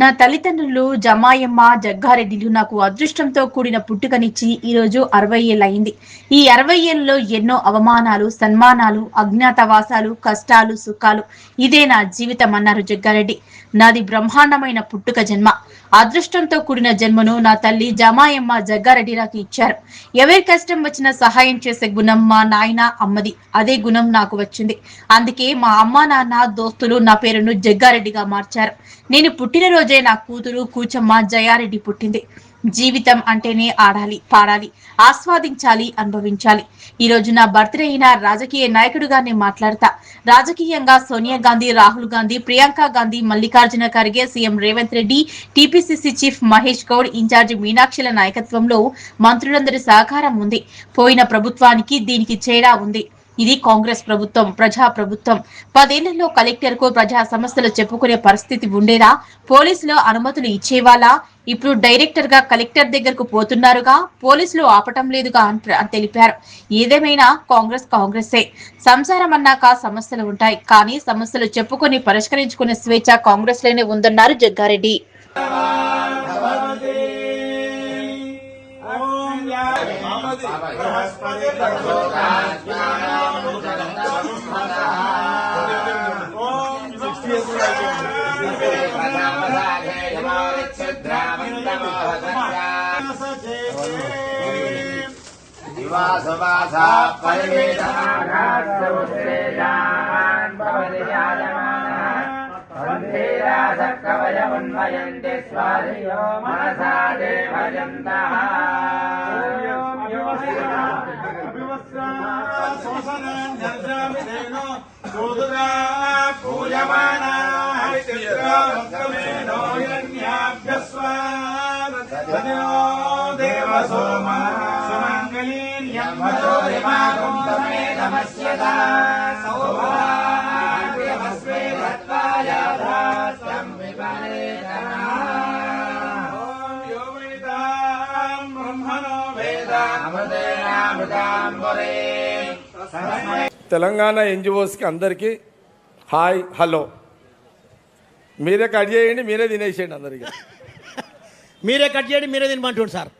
నా తల్లిదండ్రులు జమాయమ్మ, జగ్గారెడ్డిలు నాకు అదృష్టంతో కూడిన పుట్టుకనిచ్చి ఈరోజు 60 ఏళ్లయింది. ఈ 60 ఏళ్లలో ఎన్నో అవమానాలు, సన్మానాలు, అజ్ఞాతవాసాలు, కష్టాలు, సుఖాలు. ఇదే నా జీవితం అన్నారు జగ్గారెడ్డి. నాది బ్రహ్మాండమైన పుట్టుక జన్మ. అదృష్టంతో కూడిన జన్మను నా తల్లి జమాయమ్మ, జగ్గారెడ్డి నాకు ఇచ్చారు. ఎవరి కష్టం వచ్చినా సహాయం చేసే గుణం మా నాయన, అమ్మది. అదే గుణం నాకు వచ్చింది. అందుకే మా అమ్మ, నాన్న, దోస్తులు నా పేరును జగ్గారెడ్డిగా మార్చారు. నేను పుట్టినరోజే నా కూతురు కూచమ్మ జయారెడ్డి పుట్టింది. జీవితం అంటేనే ఆడాలి, పాడాలి, ఆస్వాదించాలి, అనుభవించాలి. ఈ రోజు నా బర్త్డే అయిన రాజకీయ నాయకుడిగానే మాట్లాడతా. రాజకీయంగా Sonia Gandhi, Rahul Gandhi, Priyanka Gandhi, Mallikarjuna Kharge, CM Revanth Reddy, TPCC chief Mahesh Goud, incharge మీనాక్షిల నాయకత్వంలో మంత్రులందరి సహకారం ఉంది. పోయిన ప్రభుత్వానికి దీనికి తేడా ఉంది. ఇది కాంగ్రెస్ ప్రభుత్వం, ప్రజా ప్రభుత్వం. 10 ఏళ్లలో కలెక్టర్ కు ప్రజా సమస్యలు చెప్పుకునే పరిస్థితి ఉండేదా? పోలీసులు అనుమతులు ఇచ్చేవాళ్ళ? ఇప్పుడు డైరెక్టర్ గా కలెక్టర్ దగ్గరకు పోతున్నారుగా, పోలీసులు ఆపటం లేదుగా అని తెలిపారు. ఏదేమైనా కాంగ్రెసే. సంసారం అన్నాక సమస్యలు ఉంటాయి, కానీ సమస్యలు చెప్పుకొని పరిష్కరించుకునే స్వేచ్ఛ కాంగ్రెస్ లోనే ఉందన్నారు జగ్గారెడ్డి. తెలంగాణ ఎన్జిఓస్కి అందరికీ హాయ్, హలో. మీరే కట్ చేయండి, మీరే తినేసేయండి. అందరికీ మీరే కట్ చేయండి, మీరే తినమంటుండు సార్.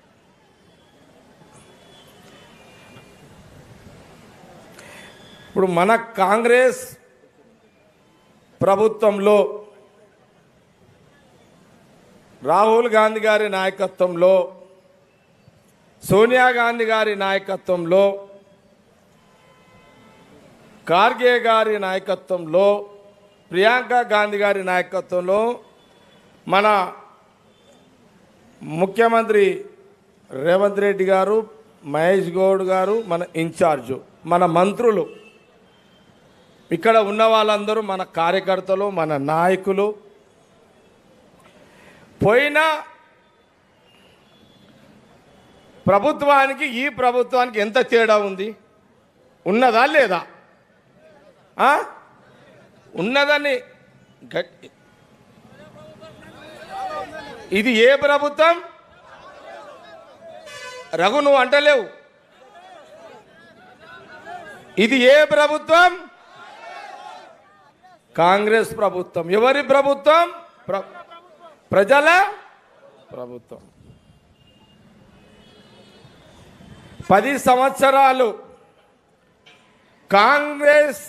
ఇప్పుడు మన కాంగ్రెస్ ప్రభుత్వంలో రాహుల్ గాంధీ గారి నాయకత్వంలో, సోనియా గాంధీ గారి నాయకత్వంలో, ఖార్గే గారి నాయకత్వంలో, ప్రియాంక గాంధీ గారి నాయకత్వంలో మన ముఖ్యమంత్రి రేవంత్ రెడ్డి గారు, మహేష్ గౌడ్ గారు, మన ఇన్ఛార్జు, మన మంత్రులు, ఇక్కడ ఉన్న వాళ్ళందరూ మన కార్యకర్తలు, మన నాయకులు. పోయిన ప్రభుత్వానికి ఈ ప్రభుత్వానికి ఎంత తేడా ఉంది? ఉన్నదా లేదా? ఉన్నదని ఇది ఏ ప్రభుత్వం? రఘు, నువ్వు అంటలేవు. ఇది ఏ ప్రభుత్వం? కాంగ్రెస్ ప్రభుత్వం. ఎవరి ప్రభుత్వం? ప్రజల ప్రభుత్వం. 10 సంవత్సరాలు కాంగ్రెస్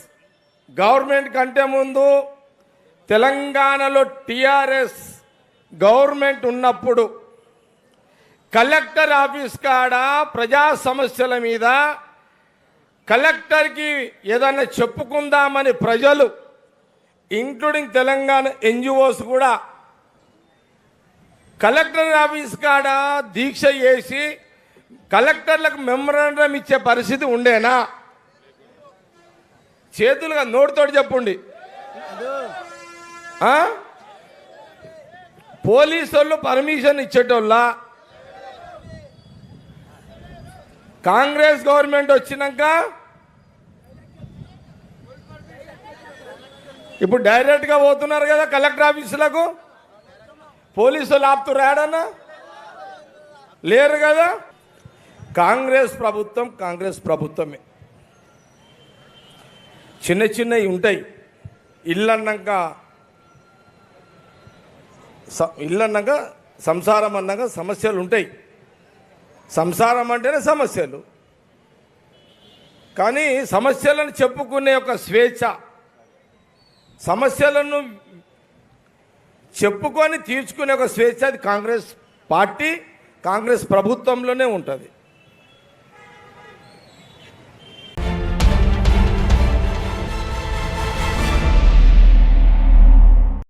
గవర్నమెంట్ కంటే ముందు తెలంగాణలో టిఆర్ఎస్ గవర్నమెంట్ ఉన్నప్పుడు కలెక్టర్ ఆఫీస్ కాడ ప్రజా సమస్యల మీద కలెక్టర్కి ఏదైనా చెప్పుకుందామని ప్రజలు, ఇంక్లూడింగ్ తెలంగాణ ఎన్జిఓస్ కూడా కలెక్టర్ ఆఫీస్ కాడ దీక్ష చేసి కలెక్టర్లకు మెమరాండం ఇచ్చే పరిస్థితి ఉండేనా? చేతులుగా నోటితోటి చెప్పండి. పోలీసు వాళ్ళు పర్మిషన్ ఇచ్చేటోళ్ళ? కాంగ్రెస్ గవర్నమెంట్ వచ్చినాక ఇప్పుడు డైరెక్ట్గా పోతున్నారు కదా కలెక్టర్ ఆఫీసులకు. పోలీసు వాళ్ళు ఆపుతురాడన్నా? లేరు కదా. కాంగ్రెస్ ప్రభుత్వమే. చిన్నవి ఉంటాయి. ఇల్లు అన్నాక ఇల్లు అన్నాక సంసారం అన్నాక సమస్యలు ఉంటాయి. సంసారం అంటేనే సమస్యలు. కానీ సమస్యలను చెప్పుకునే ఒక స్వేచ్ఛ, సమస్యలను చెప్పుకొని తీర్చుకునే ఒక స్వేచ్ఛ అది కాంగ్రెస్ పార్టీ, కాంగ్రెస్ ప్రభుత్వంలోనే ఉంటుంది.